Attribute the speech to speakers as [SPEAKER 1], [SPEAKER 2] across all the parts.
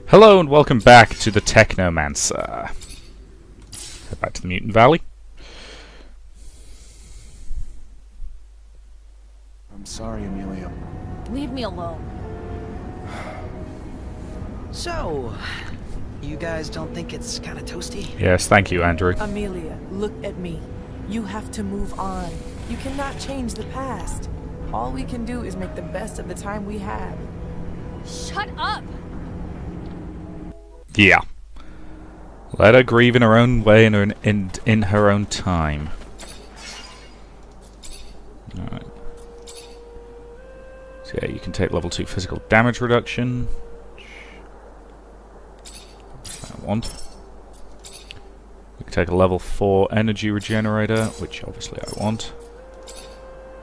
[SPEAKER 1] Hello and welcome back to the Technomancer. Head back to the Mutant Valley.
[SPEAKER 2] I'm sorry, Amelia.
[SPEAKER 3] Leave me alone.
[SPEAKER 4] So, you guys don't think it's kind of toasty?
[SPEAKER 1] Yes, thank you, Andrew.
[SPEAKER 5] Amelia, look at me. You have to move on. You cannot change the past. All we can do is make the best of the time we have.
[SPEAKER 3] Shut up!
[SPEAKER 1] Yeah. Let her grieve in her own way and in her own time. Alright. So yeah, you can take level 2 physical damage reduction. Which I want. You can take a level 4 energy regenerator, which obviously I want.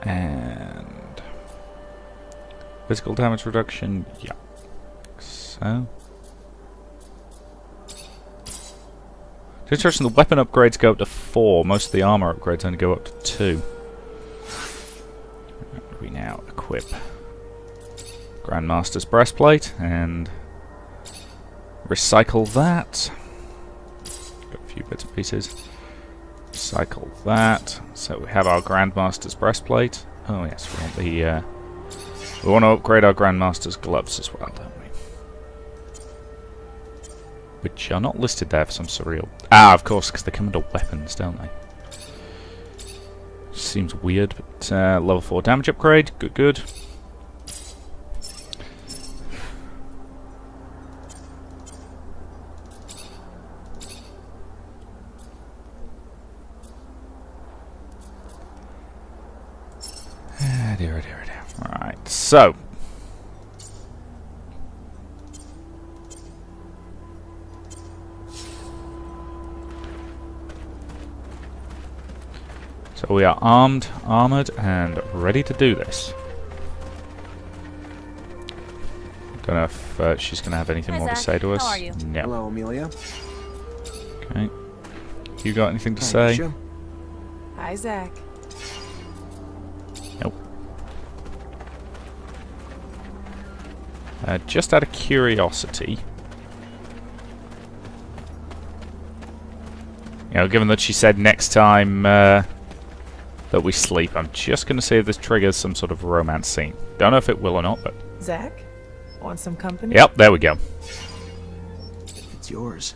[SPEAKER 1] And physical damage reduction, yeah. So it's interesting, the weapon upgrades go up to 4, most of the armor upgrades only go up to 2. We now equip Grandmaster's breastplate and recycle that. Got a few bits and pieces. Recycle that. So we have our Grandmaster's breastplate. Oh yes, we want the we want to upgrade our Grandmaster's gloves as well, don't we? Which are not listed there for some surreal... Ah, of course, because they come under weapons, don't they? Seems weird, but level 4 damage upgrade. Good, good. Dear. Alright, so... So we are armed, armoured, and ready to do this. Don't know if she's going to have anything more to say to us.
[SPEAKER 3] How are you?
[SPEAKER 1] No.
[SPEAKER 2] Hello, Amelia.
[SPEAKER 1] Okay. You got anything to
[SPEAKER 2] Hi,
[SPEAKER 1] say?
[SPEAKER 2] Misha.
[SPEAKER 5] Hi, Zach.
[SPEAKER 1] Nope. Just out of curiosity, you know, given that she said next time that we sleep, I'm just going to see if this triggers some sort of romance scene. Don't know if it will or not, but...
[SPEAKER 5] Zach? Want some company?
[SPEAKER 1] Yep, there we go.
[SPEAKER 2] It's yours.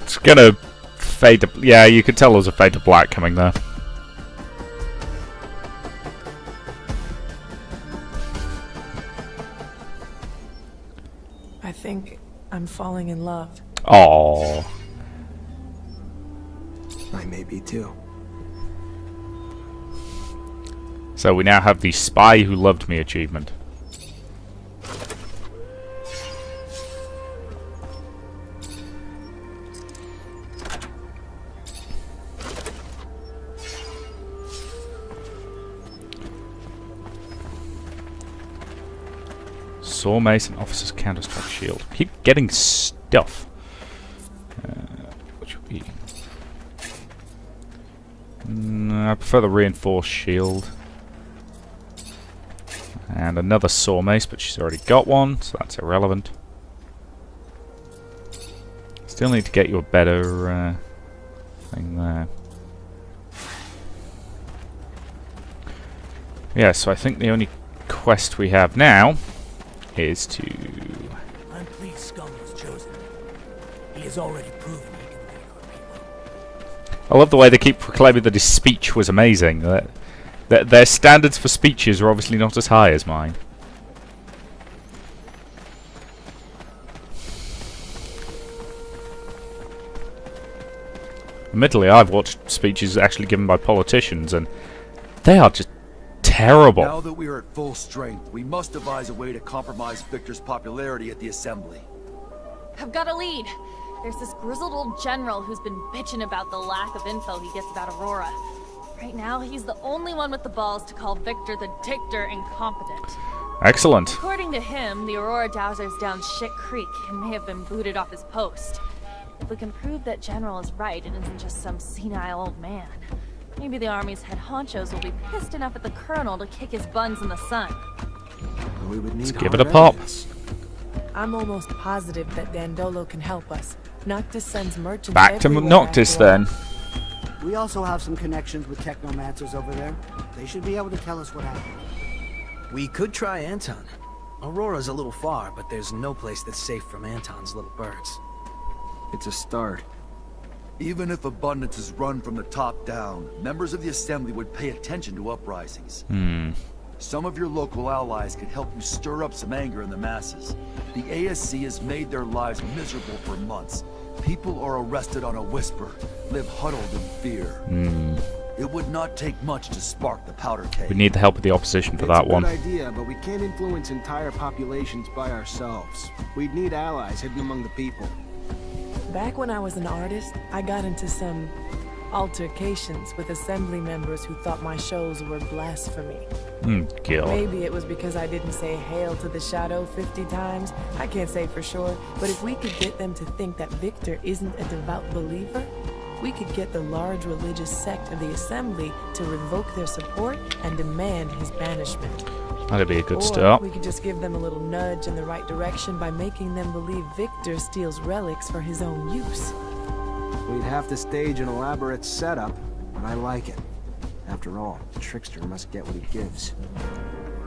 [SPEAKER 1] It's gonna fade to... Yeah, you could tell there was a fade to black coming there.
[SPEAKER 5] I think I'm falling in love.
[SPEAKER 1] Aww.
[SPEAKER 2] I may be too.
[SPEAKER 1] So we now have the Spy Who Loved Me achievement. Saw Mace and Officer's Counter-Strike Shield. Keep getting stuff. Which would be... I prefer the Reinforced Shield. And another Saw Mace, but she's already got one, so that's irrelevant. Still need to get you a better thing there. Yeah, so I think the only quest we have now is to...
[SPEAKER 6] Unclean scum was chosen. He has already proven he can lead our people.
[SPEAKER 1] I love the way they keep proclaiming that his speech was amazing. Their standards for speeches are obviously not as high as mine. Admittedly, I've watched speeches actually given by politicians, and they are just terrible.
[SPEAKER 7] Now that we are at full strength, we must devise a way to compromise Victor's popularity at the Assembly.
[SPEAKER 3] I've got a lead. There's this grizzled old general who's been bitching about the lack of info he gets about Aurora. Right now, he's the only one with the balls to call Victor the Dictator incompetent.
[SPEAKER 1] Excellent.
[SPEAKER 3] According According to him, the Aurora Dowser's down Shit Creek and may have been booted off his post. If we can prove that General is right and isn't just some senile old man, maybe the Army's head honchos will be pissed enough at the Colonel to kick his buns in the sun.
[SPEAKER 2] We would need
[SPEAKER 1] give it a pop.
[SPEAKER 2] evidence.
[SPEAKER 5] I'm almost positive that Dandolo can help us. Noctis sends merchants
[SPEAKER 1] Back to
[SPEAKER 5] everywhere
[SPEAKER 1] Noctis
[SPEAKER 5] after all.
[SPEAKER 1] then.
[SPEAKER 8] We also have some connections with Technomancers over there. They should be able to tell us what happened.
[SPEAKER 4] We could try Anton. Aurora's a little far, but there's no place that's safe from Anton's little birds.
[SPEAKER 2] It's a start.
[SPEAKER 7] Even if abundance is run from the top down, members of the Assembly would pay attention to uprisings. Some of your local allies could help you stir up some anger in the masses. The ASC has made their lives miserable for months. People are arrested on a whisper, live huddled in fear. It would not take much to spark the powder keg.
[SPEAKER 1] We need the help of the opposition for that one.
[SPEAKER 2] It's a good idea, but we can't influence entire populations by ourselves. We'd need allies hidden among the people.
[SPEAKER 5] Back when I was an artist, I got into some altercations with Assembly members who thought my shows were blasphemy.
[SPEAKER 1] God.
[SPEAKER 5] Maybe it was because I didn't say hail to the shadow 50 times. I can't say for sure, but if we could get them to think that Victor isn't a devout believer, we could get the large religious sect of the Assembly to revoke their support and demand his banishment.
[SPEAKER 1] That'd be a good
[SPEAKER 5] Or
[SPEAKER 1] start.
[SPEAKER 5] we could just give them a little nudge in the right direction by making them believe Victor steals relics for his own use.
[SPEAKER 2] We'd have to stage an elaborate setup, but I like it. After all, the trickster must get what he gives.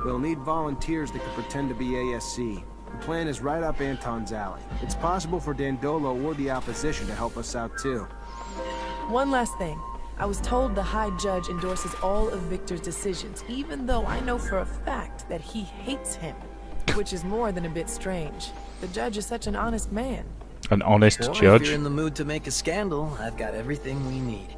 [SPEAKER 2] We'll need volunteers that could pretend to be ASC. The plan is right up Anton's alley. It's possible for Dandolo or the opposition to help us out too.
[SPEAKER 5] One last thing. I was told the High Judge endorses all of Victor's decisions, even though I know for a fact that he hates him, which is more than a bit strange. The judge is such an honest man.
[SPEAKER 1] An honest
[SPEAKER 4] Or if
[SPEAKER 1] judge.
[SPEAKER 4] you're in the mood to make a scandal, I've got everything we need.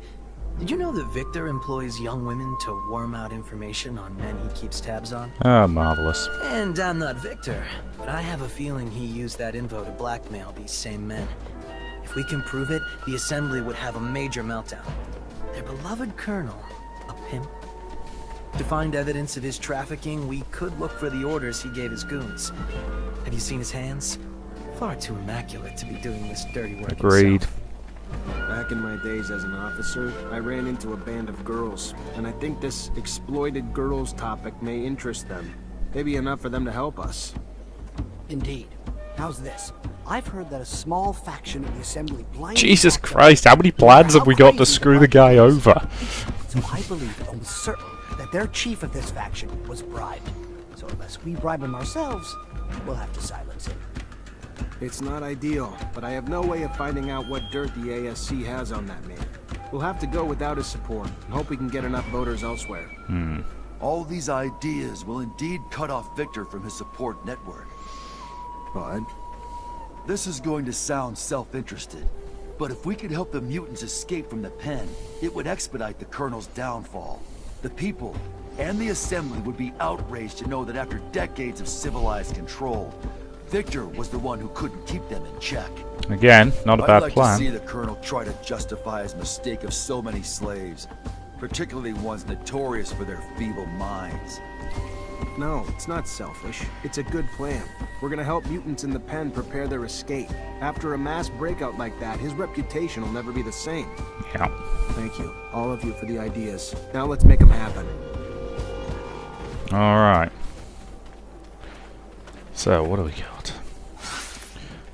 [SPEAKER 4] Did you know that Victor employs young women to worm out information on men he keeps tabs on?
[SPEAKER 1] Oh, marvelous.
[SPEAKER 4] And I'm not Victor, but I have a feeling he used that info to blackmail these same men. If we can prove it, the Assembly would have a major meltdown. Their beloved colonel, a pimp? To find evidence of his trafficking, we could look for the orders he gave his goons. Have you seen his hands? Far too immaculate to be doing this dirty work
[SPEAKER 1] Agreed.
[SPEAKER 4] himself.
[SPEAKER 2] Back in my days as an officer, I ran into a band of girls, and I think this exploited girls topic may interest them. Maybe enough for them to help us.
[SPEAKER 8] Indeed. How's this? I've heard that a small faction of the Assembly blindly
[SPEAKER 1] Jesus
[SPEAKER 8] backed
[SPEAKER 1] Christ, how many plans have we got to screw the guy over?
[SPEAKER 8] So I believe it almost certain that their chief of this faction was bribed. So unless we bribe him ourselves, we'll have to silence him.
[SPEAKER 2] It's not ideal, but I have no way of finding out what dirt the ASC has on that man. We'll have to go without his support, and hope we can get enough voters elsewhere.
[SPEAKER 7] All these ideas will indeed cut off Victor from his support network.
[SPEAKER 2] But
[SPEAKER 7] This is going to sound self-interested, but if we could help the mutants escape from the pen, it would expedite the Colonel's downfall. The people and the Assembly would be outraged to know that after decades of civilized control, Victor was the one who couldn't keep them in check.
[SPEAKER 1] Again, not a
[SPEAKER 7] I'd
[SPEAKER 1] bad
[SPEAKER 7] like
[SPEAKER 1] plan.
[SPEAKER 7] to see the Colonel try to justify his mistake of so many slaves, particularly ones notorious for their feeble minds.
[SPEAKER 2] no, it's not selfish. It's a good plan. We're gonna help mutants in the pen prepare their escape. After a mass breakout like that, his reputation will never be the same.
[SPEAKER 1] Yeah.
[SPEAKER 2] Thank you, all of you, for the ideas. Now let's make them happen.
[SPEAKER 1] Alright. So, what do we got?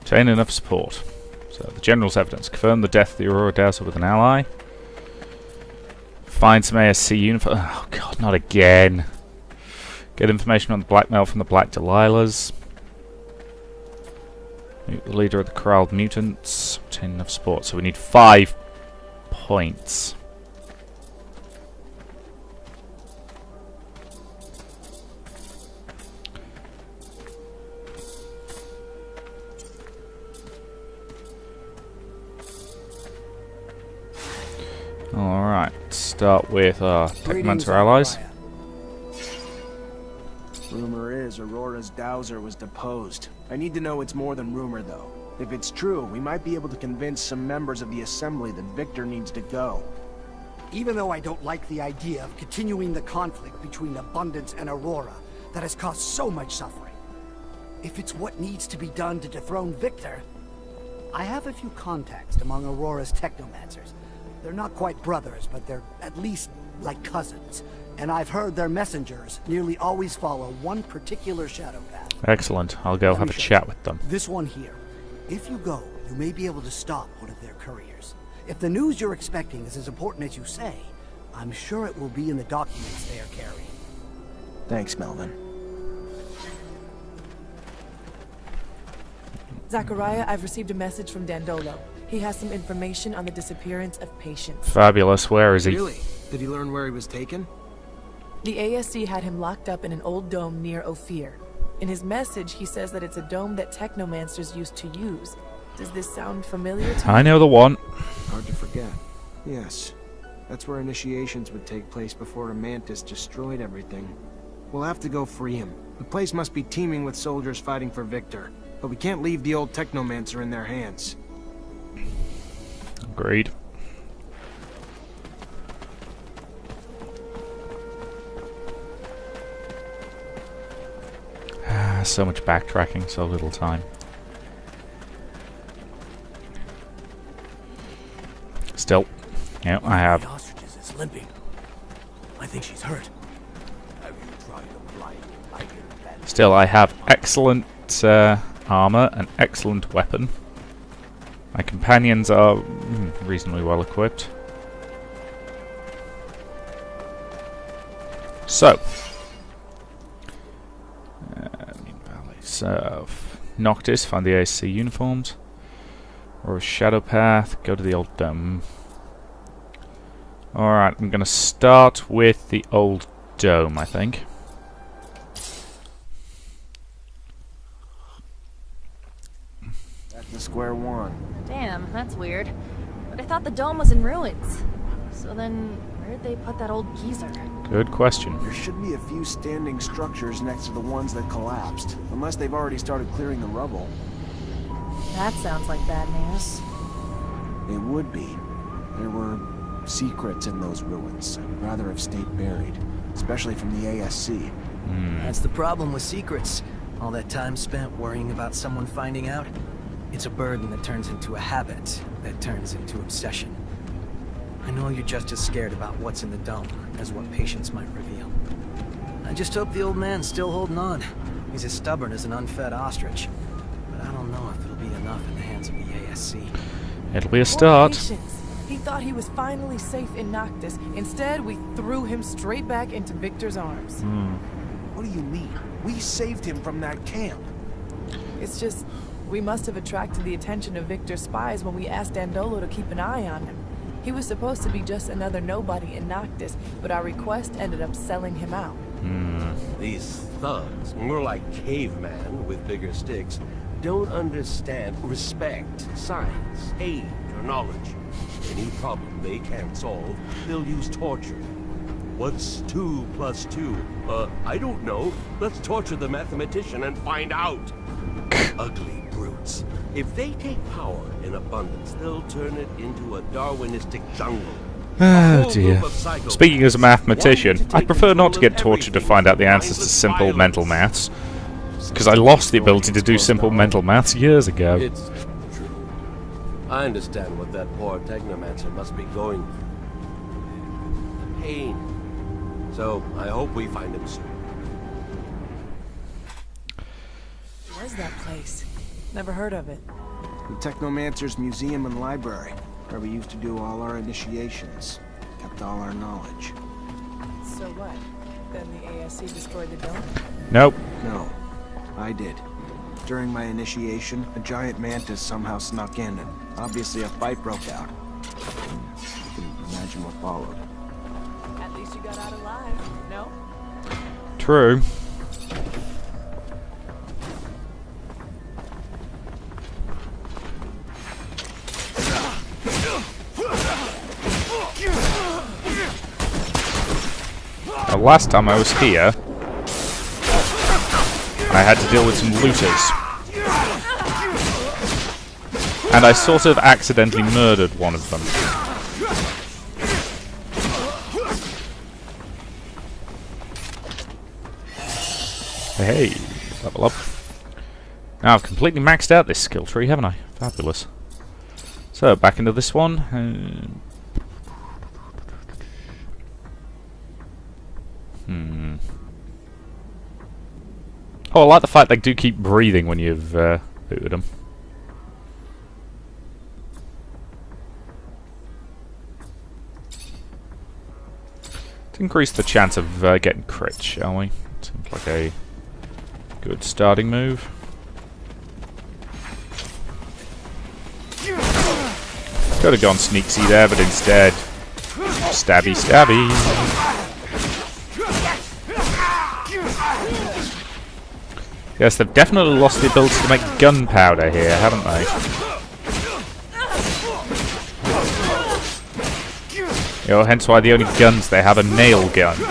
[SPEAKER 1] Obtain enough support. So, the General's evidence. Confirm the death of the Aurora Dowser with an ally. Find some ASC uniform. Oh god, not again. Get information on the blackmail from the Black Delilahs. Meet the leader of the corralled mutants. Obtain enough support. So we need 5 points. Alright, start with
[SPEAKER 8] Greetings,
[SPEAKER 1] Technomancer allies.
[SPEAKER 8] Alaya.
[SPEAKER 2] Rumor is Aurora's Dowser was deposed. I need to know it's more than rumor, though. If it's true, we might be able to convince some members of the Assembly that Victor needs to go.
[SPEAKER 8] Even though I don't like the idea of continuing the conflict between Abundance and Aurora that has caused so much suffering, if it's what needs to be done to dethrone Victor. I have a few contacts among Aurora's Technomancers. They're not quite brothers, but they're at least like cousins. And I've heard their messengers nearly always follow one particular shadow path.
[SPEAKER 1] Excellent. I'll go have a chat with them.
[SPEAKER 8] This one here. If you go, you may be able to stop one of their couriers. If the news you're expecting is as important as you say, I'm sure it will be in the documents they are carrying.
[SPEAKER 2] Thanks, Melvin.
[SPEAKER 5] Zachariah, I've received a message from Dandolo. He has some information on the disappearance of patients.
[SPEAKER 1] Fabulous. Where is he?
[SPEAKER 2] Really? Did he learn where he was taken?
[SPEAKER 5] The ASC had him locked up in an old dome near Ophir. In his message, he says that it's a dome that Technomancers used to use. Does this sound familiar to you?
[SPEAKER 1] I know the one.
[SPEAKER 2] Hard to forget. Yes. That's where initiations would take place before a mantis destroyed everything. We'll have to go free him. The place must be teeming with soldiers fighting for Victor. But we can't leave the old Technomancer in their hands.
[SPEAKER 1] Agreed. So much backtracking, so little time. Still, yeah, I have.
[SPEAKER 6] The ostriches is limping. I think she's hurt. Have you tried a blind tiger?
[SPEAKER 1] Still, I have excellent armor and excellent weapon. My companions are reasonably well equipped. So, Noctis, find the ASC uniforms. Or a shadow path, go to the old dome. Alright, I'm going to start with the old dome, I think.
[SPEAKER 2] Back to square one.
[SPEAKER 3] Damn, that's weird. But I thought the dome was in ruins. So then, where'd they put that old geezer?
[SPEAKER 1] Good question.
[SPEAKER 2] There should be a few standing structures next to the ones that collapsed. Unless they've already started clearing the rubble.
[SPEAKER 3] That sounds like bad news.
[SPEAKER 2] It would be. There were secrets in those ruins. I'd rather have stayed buried. Especially from the ASC.
[SPEAKER 4] That's the problem with secrets. All that time spent worrying about someone finding out. It's a burden that turns into a habit, that turns into obsession. I know you're just as scared about what's in the dome as what patients might reveal. I just hope the old man's still holding on. He's as stubborn as an unfed ostrich. But I don't know if it'll be enough in the hands of the ASC.
[SPEAKER 1] It'll be a
[SPEAKER 5] Poor
[SPEAKER 1] start.
[SPEAKER 5] patience. He thought he was finally safe in Noctis. Instead, we threw him straight back into Victor's arms.
[SPEAKER 2] What do you mean? We saved him from that camp.
[SPEAKER 5] It's just, we must have attracted the attention of Victor's spies when we asked Dandolo to keep an eye on him. He was supposed to be just another nobody in Noctis, but our request ended up selling him out.
[SPEAKER 9] These thugs, more like cavemen with bigger sticks, don't understand respect, science, age, or knowledge. Any problem they can't solve, they'll use torture. What's 2 plus 2? I don't know. Let's torture the mathematician and find out. Ugly brutes. If they take power in abundance, they'll turn it into a Darwinistic jungle.
[SPEAKER 1] Oh dear. Speaking as a mathematician, I prefer not to get tortured to find out the answers to simple mental maths. Because I lost the ability to do simple mental maths years ago.
[SPEAKER 9] It's true. I understand what that poor Technomancer must be going through. Pain. So, I hope we find him soon.
[SPEAKER 5] Where's that place? Never heard of it.
[SPEAKER 2] The Technomancer's museum and library, where we used to do all our initiations. Kept all our knowledge.
[SPEAKER 5] So what? Then the ASC destroyed the dome?
[SPEAKER 1] Nope.
[SPEAKER 2] No, I did. During my initiation, a giant mantis somehow snuck in, and obviously a fight broke out. You can imagine what followed.
[SPEAKER 5] At least you got out alive, no?
[SPEAKER 1] True. The last time I was here, I had to deal with some looters. And I sort of accidentally murdered one of them. Hey, level up. Now I've completely maxed out this skill tree, haven't I? Fabulous. So, back into this one. Oh, I like the fact they do keep breathing when you've booted them. To increase the chance of getting crits, shall we? Seems like a good starting move. Could have gone sneaksy there, but instead, stabby, stabby. Yes, they've definitely lost the ability to make gunpowder here, haven't they? You know, hence why the only guns they have are nail guns.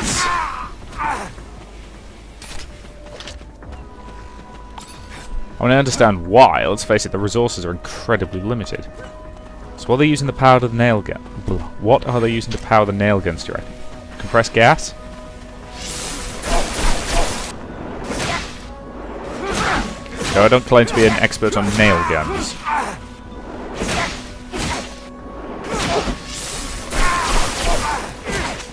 [SPEAKER 1] I mean, I understand why. Let's face it, the resources are incredibly limited. So what are they using to power the nail gun? What are they using to power the nail guns, do you reckon? Compressed gas? No, I don't claim to be an expert on nail guns.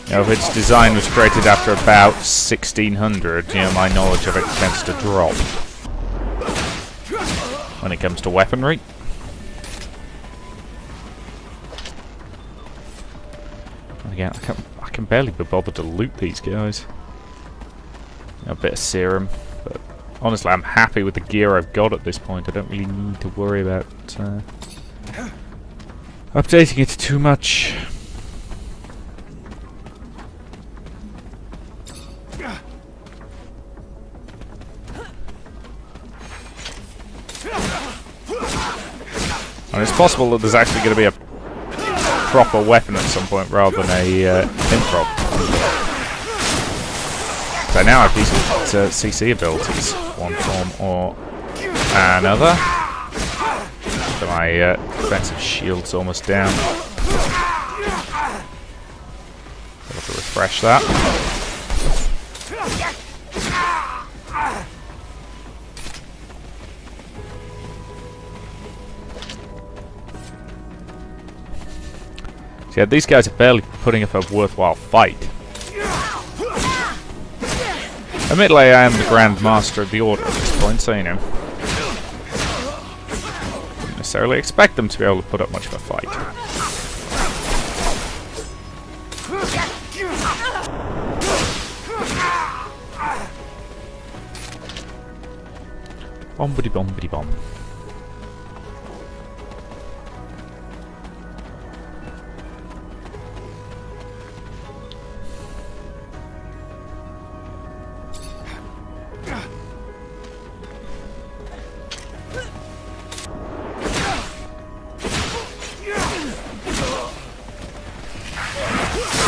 [SPEAKER 1] You know, if its design was created after about 1600, you know, my knowledge of it tends to drop. When it comes to weaponry. And again, I can barely be bothered to loot these guys. You know, a bit of serum, but honestly, I'm happy with the gear I've got at this point. I don't really need to worry about updating it too much. And it's possible that there's actually going to be a proper weapon at some point rather than a improv. So now I have decent CC abilities, one form or another. So my defensive shield's almost down. Able to refresh that. Yeah, these guys are barely putting up a worthwhile fight. Admittedly, I am the Grand Master of the Order at this point, so you know. Wouldn't necessarily expect them to be able to put up much of a fight. Bombity bombity bomb.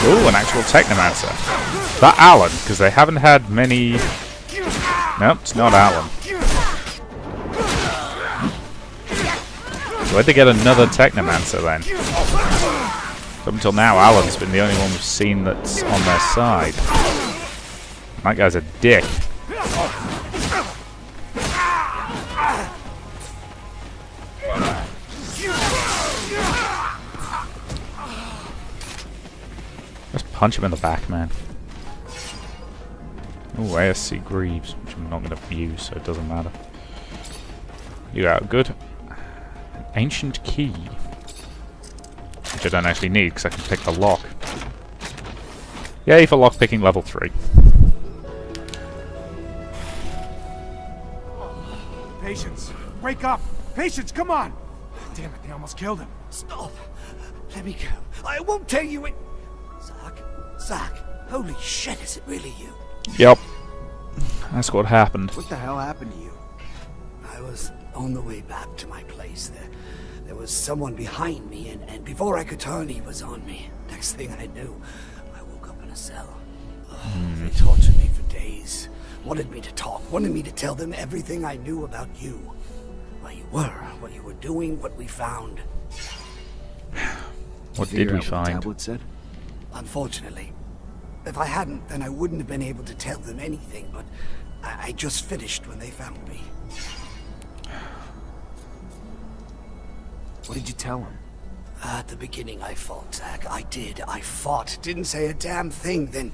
[SPEAKER 1] Ooh, an actual Technomancer. Is that Alan? Because they haven't had many... Nope, it's not Alan. Where'd they get another Technomancer then? Up until now, Alan's been the only one we've seen that's on their side. That guy's a dick. Just punch him in the back, man. Oh, ASC Greaves, which I'm not going to use, so it doesn't matter. You out good. An ancient key. Which I don't actually need, because I can pick the lock. Yay for lockpicking level 3.
[SPEAKER 10] Patience! Wake up! Patience, come on! Damn it, they almost killed him.
[SPEAKER 8] Stop! Let me go. I won't tell you it. Zach, holy shit, is it really you?
[SPEAKER 1] Yep. That's what happened.
[SPEAKER 2] What the hell happened to you?
[SPEAKER 8] I was on the way back to my place. There was someone behind me, and before I could turn, he was on me. Next thing I knew, I woke up in a cell. They tortured me for days. Wanted me to talk, wanted me to tell them everything I knew about you. Where you were, what you were doing, what we found.
[SPEAKER 1] What did we find?
[SPEAKER 2] What the tablet said?
[SPEAKER 8] Unfortunately. If I hadn't, then I wouldn't have been able to tell them anything, but I just finished when they found me.
[SPEAKER 2] What did you tell him?
[SPEAKER 8] At the beginning, I fought, Zach. I did. I fought. Didn't say a damn thing. Then,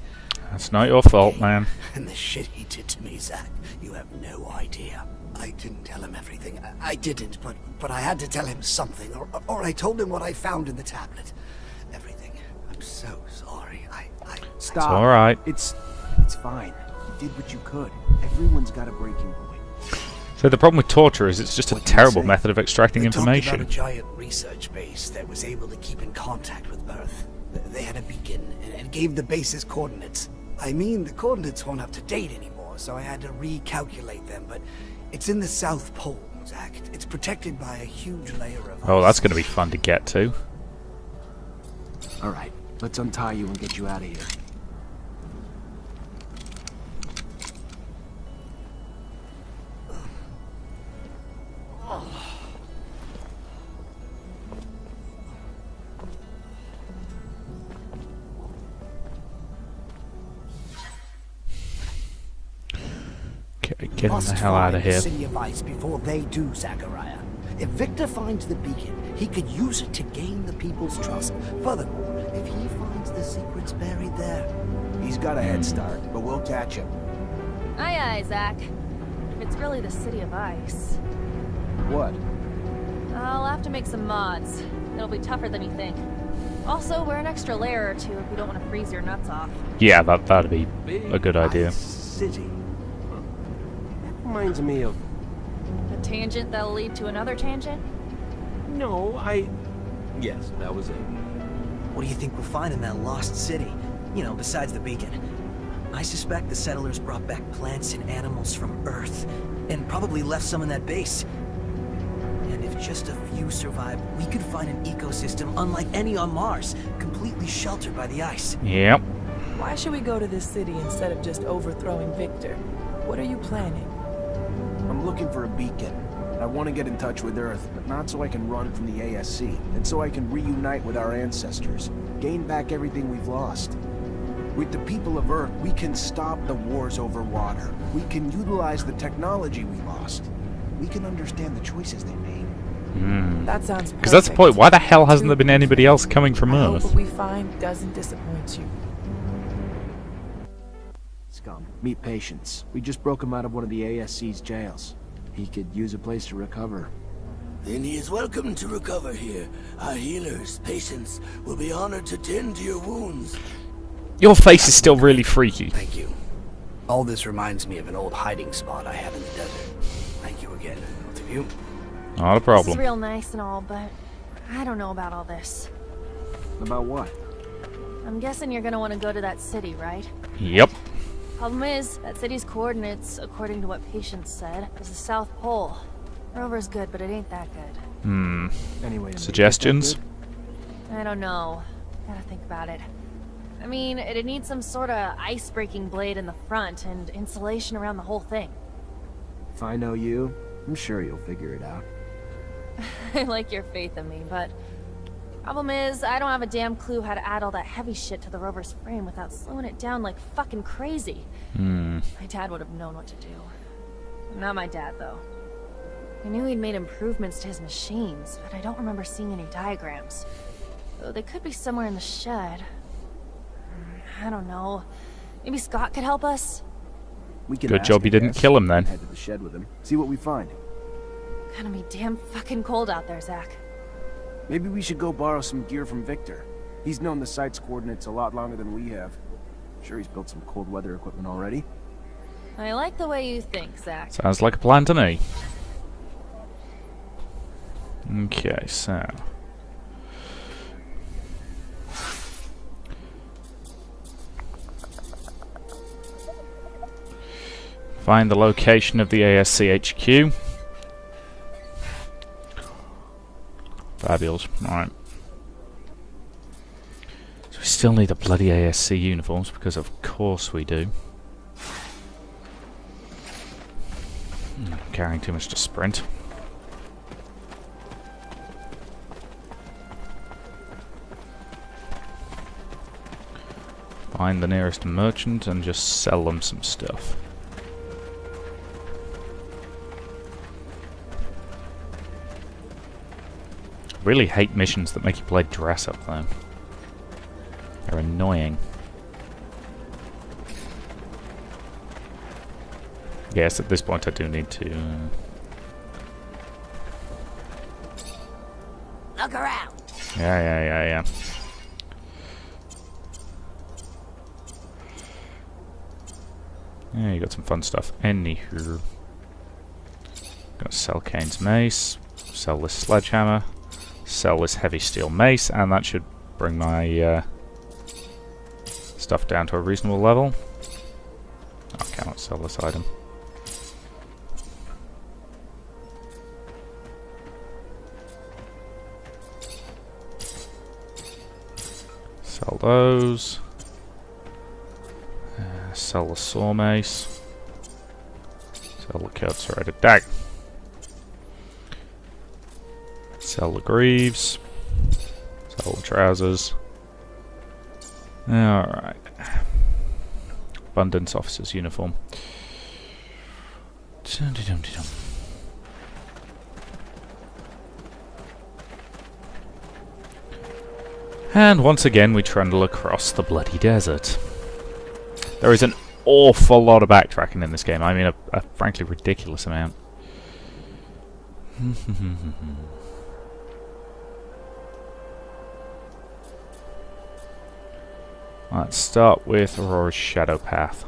[SPEAKER 1] That's not your fault, man.
[SPEAKER 8] and the shit he did to me, Zach. You have no idea. I didn't tell him everything. I didn't, but I had to tell him something, or I told him what I found in the tablet. Everything. I'm so sorry.
[SPEAKER 2] Stop.
[SPEAKER 1] It's alright.
[SPEAKER 2] It's fine. You did what you could. Everyone's got a breaking point.
[SPEAKER 1] So the problem with torture is it's just a
[SPEAKER 2] What did you
[SPEAKER 1] terrible
[SPEAKER 2] say?
[SPEAKER 1] method of extracting
[SPEAKER 8] They talked about
[SPEAKER 1] information.
[SPEAKER 8] a giant research base that was able to keep in contact with Earth. They had a beacon and gave the base's coordinates. I mean, the coordinates weren't up to date anymore, so I had to recalculate them, but it's in the South Pole, Zach. It's protected by a huge layer of
[SPEAKER 1] Oh,
[SPEAKER 8] ice.
[SPEAKER 1] that's going to be fun to get to.
[SPEAKER 2] All right, let's untie you and get you out of here.
[SPEAKER 1] Okay, getting
[SPEAKER 8] Must
[SPEAKER 1] the hell out
[SPEAKER 8] find
[SPEAKER 1] of
[SPEAKER 8] the
[SPEAKER 1] here.
[SPEAKER 8] City of Ice before they do, Zachariah. If Victor finds the beacon, he could use it to gain the people's trust. Furthermore, if he finds the secrets buried there,
[SPEAKER 2] He's got a head start, but we'll catch him.
[SPEAKER 3] Aye, aye, Zach. If it's really the City of Ice,
[SPEAKER 2] What?
[SPEAKER 3] I'll have to make some mods. It'll be tougher than you think. Also, wear an extra layer or two if you don't want to freeze your nuts off.
[SPEAKER 1] Yeah, that'd be
[SPEAKER 9] Big
[SPEAKER 1] a good idea.
[SPEAKER 9] Ice City. Huh. That reminds me of...
[SPEAKER 3] A tangent that'll lead to another tangent?
[SPEAKER 9] No, Yes, that was it.
[SPEAKER 4] What do you think we'll find in that lost city? You know, besides the beacon. I suspect the settlers brought back plants and animals from Earth, and probably left some in that base. And if just a few survive, we could find an ecosystem unlike any on Mars, completely sheltered by the ice.
[SPEAKER 1] Yep.
[SPEAKER 5] Why should we go to this city instead of just overthrowing Victor? What are you planning?
[SPEAKER 2] I'm looking for a beacon. I want to get in touch with Earth, but not so I can run from the ASC, and so I can reunite with our ancestors, gain back everything we've lost. With the people of Earth, we can stop the wars over water. We can utilize the technology we lost. We can understand the choices they made.
[SPEAKER 5] That sounds perfect.
[SPEAKER 1] Because that's the point. Why the hell hasn't there been anybody else coming from
[SPEAKER 5] I hope
[SPEAKER 1] Earth?
[SPEAKER 5] what we find doesn't disappoint you.
[SPEAKER 2] Scum, meet Patience. We just broke him out of one of the ASC's jails. He could use a place to recover.
[SPEAKER 6] Then he is welcome to recover here. Our healers, patients, will be honored to tend to your wounds.
[SPEAKER 1] Your face is still really freaky.
[SPEAKER 8] thank you. All this reminds me of an old hiding spot I had in the desert. Thank you again, both of you.
[SPEAKER 1] Not a
[SPEAKER 3] This is
[SPEAKER 1] problem.
[SPEAKER 3] real nice and all, but I don't know about all this.
[SPEAKER 2] About what?
[SPEAKER 3] I'm guessing you're gonna want to go to that city, right?
[SPEAKER 1] Yep.
[SPEAKER 3] Problem is, that city's coordinates, according to what Patience said, is the South Pole. Rover's good, but it ain't that good.
[SPEAKER 2] Anyway,
[SPEAKER 1] Suggestions?
[SPEAKER 3] I don't know. Gotta think about it. I mean, it'd need some sort of ice-breaking blade in the front and insulation around the whole thing.
[SPEAKER 2] If I know you, I'm sure you'll figure it out.
[SPEAKER 3] I like your faith in me, but... Problem is, I don't have a damn clue how to add all that heavy shit to the rover's frame without slowing it down like fucking crazy. My dad would have known what to do. Not my dad, though. I knew he'd made improvements to his machines, but I don't remember seeing any diagrams. Though they could be somewhere in the shed. I don't know. Maybe Scott could help us?
[SPEAKER 2] We can
[SPEAKER 1] Good
[SPEAKER 2] ask,
[SPEAKER 1] job
[SPEAKER 2] I
[SPEAKER 1] you didn't
[SPEAKER 2] guess.
[SPEAKER 1] kill him then.
[SPEAKER 2] Head to the shed with him. See what we find.
[SPEAKER 3] Gonna be damn fucking cold out there, Zach.
[SPEAKER 2] Maybe we should go borrow some gear from Victor. He's known the site's coordinates a lot longer than we have. Sure, he's built some cold weather equipment already.
[SPEAKER 3] I like the way you think, Zach.
[SPEAKER 1] Sounds like a plan to me. Okay, so... Find the location of the ASC HQ. Fabulous. Alright. So we still need the bloody ASC uniforms, because of course we do. Carrying too much to sprint. Find the nearest merchant and just sell them some stuff. Really hate missions that make you play dress up though. They're annoying. Yes, at this point I do need to...
[SPEAKER 8] Look around.
[SPEAKER 1] Yeah. Yeah, you got some fun stuff. Anywho. Gonna sell Kane's mace. Sell this sledgehammer. Sell this heavy steel mace. And that should bring my stuff down to a reasonable level. I cannot sell this item. Sell those. Sell the saw mace. Sell the curved serrated dagger. Sell the greaves. Sell the trousers. Alright. Abundance officer's uniform. And once again we trundle across the bloody desert. There is an awful lot of backtracking in this game. I mean, a frankly ridiculous amount. Let's start with Aurora's Shadow Path.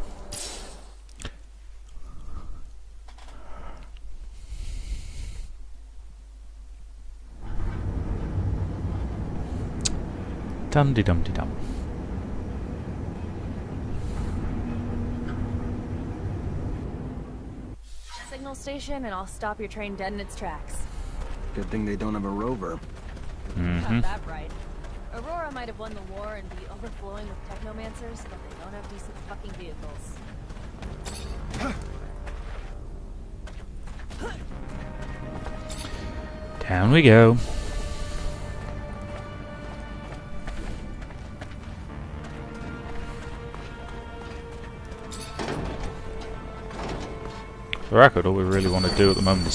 [SPEAKER 1] Dum-de-dum-de-dum.
[SPEAKER 3] Signal station, and I'll stop your train dead in its tracks.
[SPEAKER 2] Good thing they don't have a rover.
[SPEAKER 3] Got that right. Aurora might have won the war and be overflowing with Technomancers, but they don't have decent fucking vehicles.
[SPEAKER 1] Down we go. For the record, all we really want to do at the moment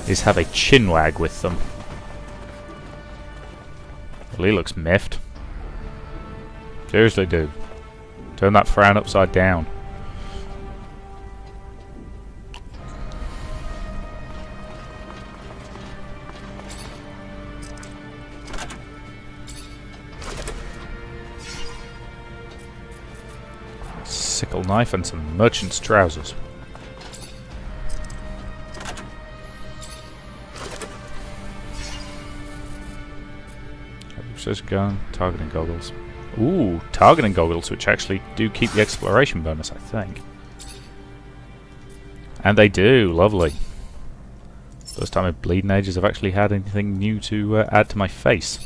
[SPEAKER 1] is have a chinwag with them. Well, he looks miffed. Seriously, dude. Turn that frown upside down. Sickle knife and some merchant's trousers. Gun, targeting goggles. Ooh, targeting goggles, which actually do keep the exploration bonus, I think. And they do, lovely. First time in Bleeding Ages I've actually had anything new to add to my face.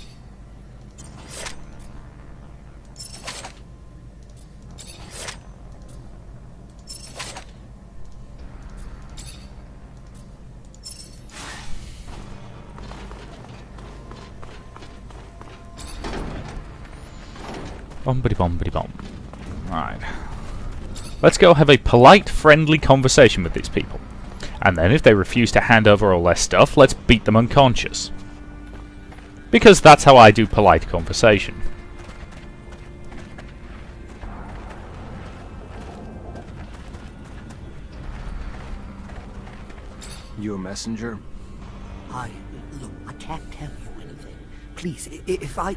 [SPEAKER 1] Bombity-bombity-bomb. Right. Let's go have a polite, friendly conversation with these people. And then if they refuse to hand over all their stuff, let's beat them unconscious. Because that's how I do polite conversation.
[SPEAKER 2] You a messenger?
[SPEAKER 8] Look, I can't tell you anything. Please, if I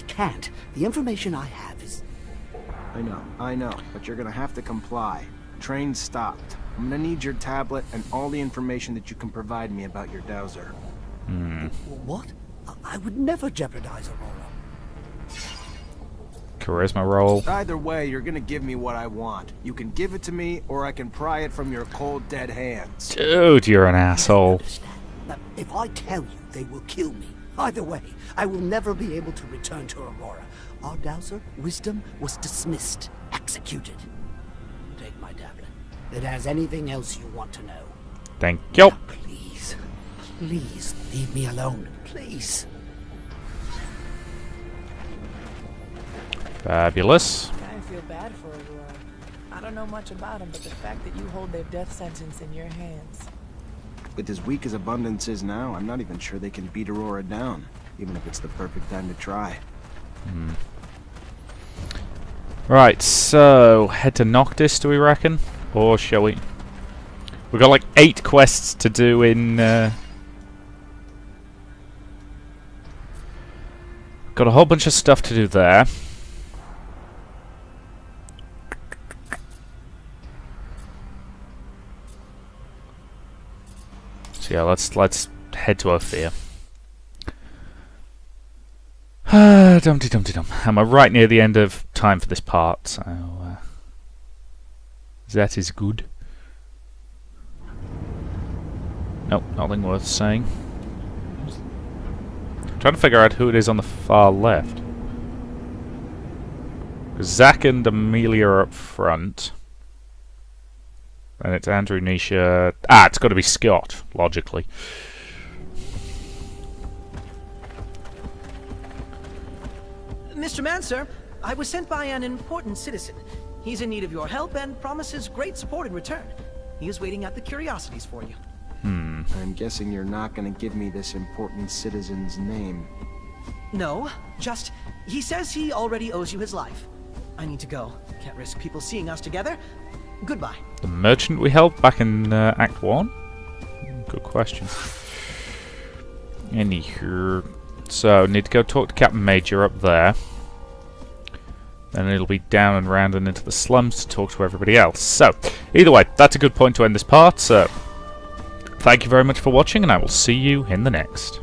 [SPEAKER 8] can't. The information I have is...
[SPEAKER 2] I know, but you're gonna have to comply. Train stopped. I'm gonna need your tablet and all the information that you can provide me about your dowser.
[SPEAKER 8] What? I would never jeopardize Aurora.
[SPEAKER 1] Charisma roll.
[SPEAKER 2] Either way, you're gonna give me what I want. You can give it to me, or I can pry it from your cold, dead hands.
[SPEAKER 1] Dude, you're an asshole.
[SPEAKER 8] If I tell you, they will kill me. Either way, I will never be able to return to Aurora. Our dowser, Wisdom, was dismissed, executed. Take my tablet. It has anything else you want to know.
[SPEAKER 1] Thank you.
[SPEAKER 8] Now, please, please leave me alone. Please.
[SPEAKER 1] Fabulous.
[SPEAKER 5] I feel bad for Aurora. I don't know much about him, but the fact that you hold their death sentence in your hands.
[SPEAKER 2] With as weak as Abundance is now, I'm not even sure they can beat Aurora down, even if it's the perfect time to try.
[SPEAKER 1] Right, so head to Noctis, do we reckon? Or shall we? We've got like 8 quests to do in... Got a whole bunch of stuff to do there. So yeah, let's head to Ophir. Dum-de-dum-de-dum. And we're right near the end of time for this part, so that is good. Nope, nothing worth saying. I'm trying to figure out who it is on the far left. Zach and Amelia are up front. And it's Andrew, Nisha... Ah, it's got to be Scott, logically.
[SPEAKER 4] Mr. Mancer, I was sent by an important citizen. He's in need of your help and promises great support in return. He is waiting at the curiosities for you.
[SPEAKER 2] I'm guessing you're not gonna give me this important citizen's name.
[SPEAKER 4] No, just, he says he already owes you his life. I need to go. Can't risk people seeing us together. Goodbye.
[SPEAKER 1] The merchant we helped back in Act 1? Good question. Anywho, so need to go talk to Captain Major up there. Then it'll be down and round and into the slums to talk to everybody else. So, either way, that's a good point to end this part. So, thank you very much for watching, and I will see you in the next.